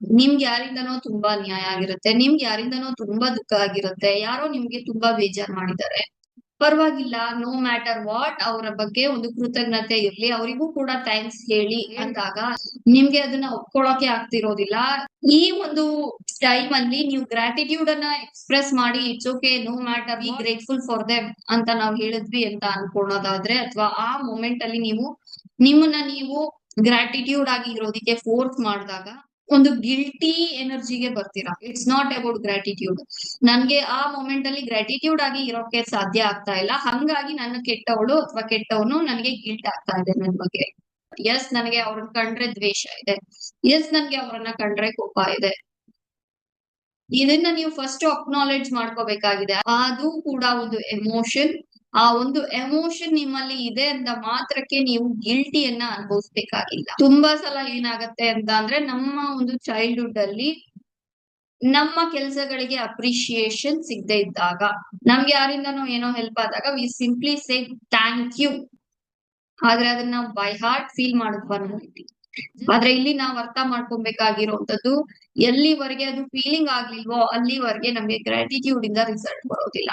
ನಿಮ್ಗೆ ಯಾರಿಂದನೋ ತುಂಬಾ ಅನ್ಯಾಯ ಆಗಿರುತ್ತೆ. ನಿಮ್ಗೆ ಯಾರಿಂದನೋ ತುಂಬಾ ದುಃಖ ಆಗಿರುತ್ತೆ. ಯಾರೋ ನಿಮ್ಗೆ ತುಂಬಾ ಬೇಜಾರ್ ಮಾಡಿದ್ದಾರೆ. ಪರವಾಗಿಲ್ಲ. ನೋ ಮ್ಯಾಟರ್ ವಾಟ್ ಅವರ ಬಗ್ಗೆ ಒಂದು ಕೃತಜ್ಞತೆ ಇರ್ಲಿ. ಅವರಿಗೂ ಕೂಡ ಥ್ಯಾಂಕ್ಸ್ ಹೇಳಿ ಅಂದಾಗ ನಿಮ್ಗೆ ಅದನ್ನ ಒಪ್ಕೊಳಕ್ಕೆ ಆಗ್ತಿರೋದಿಲ್ಲ. ಈ ಒಂದು ಟೈಮ್ ಅಲ್ಲಿ ನೀವು ಗ್ರಾಟಿಟ್ಯೂಡ್ ಅನ್ನ ಎಕ್ಸ್‌ಪ್ರೆಸ್ ಮಾಡಿ it's okay, no matter, be grateful for them ಅಂತ ನಾವ್ ಹೇಳಿದ್ವಿ ಅಂತ ಅನ್ಕೊಳ್ಳೋದಾದ್ರೆ ಅಥವಾ ಆ ಮೊಮೆಂಟ್ ಅಲ್ಲಿ ನೀವು ನಿಮ್ಮನ್ನ ನೀವು ಗ್ರಾಟಿಟ್ಯೂಡ್ ಆಗಿ ಇರೋದಕ್ಕೆ ಫೋರ್ಸ್ ಮಾಡಿದಾಗ ಒಂದು ಗಿಲ್ಟಿ ಎನರ್ಜಿಗೆ ಬರ್ತೀರಾ. It's not about gratitude. ನನ್ಗೆ ಆ ಮೊಮೆಂಟ್ ಅಲ್ಲಿ ಗ್ರಾಟಿಟ್ಯೂಡ್ ಆಗಿ ಇರೋಕೆ ಸಾಧ್ಯ ಆಗ್ತಾ ಇಲ್ಲ, ಹಂಗಾಗಿ ನಾನು ಕೆಟ್ಟವಳು ಅಥವಾ ಕೆಟ್ಟವನು, ನನಗೆ ಗಿಲ್ಟ್ ಆಗ್ತಾ ಇದೆ ನನ್ ಬಗ್ಗೆ. ಎಸ್, ನನಗೆ ಅವ್ರನ್ನ ಕಂಡ್ರೆ ದ್ವೇಷ ಇದೆ. ಎಸ್, ನನ್ಗೆ ಅವ್ರನ್ನ ಕಂಡ್ರೆ ಕೋಪ ಇದೆ. ಇದನ್ನ ನೀವು ಫಸ್ಟ್ ಅಕ್ನಾಲೆಡ್ಜ್ ಮಾಡ್ಕೋಬೇಕಾಗಿದೆ. ಅದು ಕೂಡ ಒಂದು ಎಮೋಷನ್. ಆ ಒಂದು ಎಮೋಷನ್ ನಿಮ್ಮಲ್ಲಿ ಇದೆ ಅಂತ ಮಾತ್ರಕ್ಕೆ ನೀವು ಗಿಲ್ಟಿಯನ್ನ ಅನುಭವಿಸ್ಬೇಕಾಗಿಲ್ಲ. ತುಂಬಾ ಸಲ ಏನಾಗತ್ತೆ ಅಂತ ಅಂದ್ರೆ ನಮ್ಮ ಒಂದು ಚೈಲ್ಡ್‌ಹುಡ್ ಅಲ್ಲಿ ನಮ್ಮ ಕೆಲ್ಸಗಳಿಗೆ ಅಪ್ರಿಶಿಯೇಷನ್ ಸಿಗದೆ ಇದ್ದಾಗ, ನಮ್ಗೆ ಯಾರಿಂದನೋ ಏನೋ ಹೆಲ್ಪ್ ಆದಾಗ we simply say thank you. ಆದ್ರೆ ಅದನ್ನ ನಾವು ಬೈ ಹಾರ್ಟ್ ಫೀಲ್ ಮಾಡಿದ್ವಾ ನಾವು? ಆದ್ರೆ ಇಲ್ಲಿ ನಾವ್ ಅರ್ಥ ಮಾಡ್ಕೊಬೇಕಾಗಿರುವಂತದ್ದು, ಎಲ್ಲಿವರೆಗೆ ಅದು ಫೀಲಿಂಗ್ ಆಗ್ಲಿಲ್ವೋ ಅಲ್ಲಿವರೆಗೆ ನಮ್ಗೆ ಗ್ರಾಟಿಟ್ಯೂಡ್ ಇಂದ ರಿಸಲ್ಟ್ ಬರೋದಿಲ್ಲ.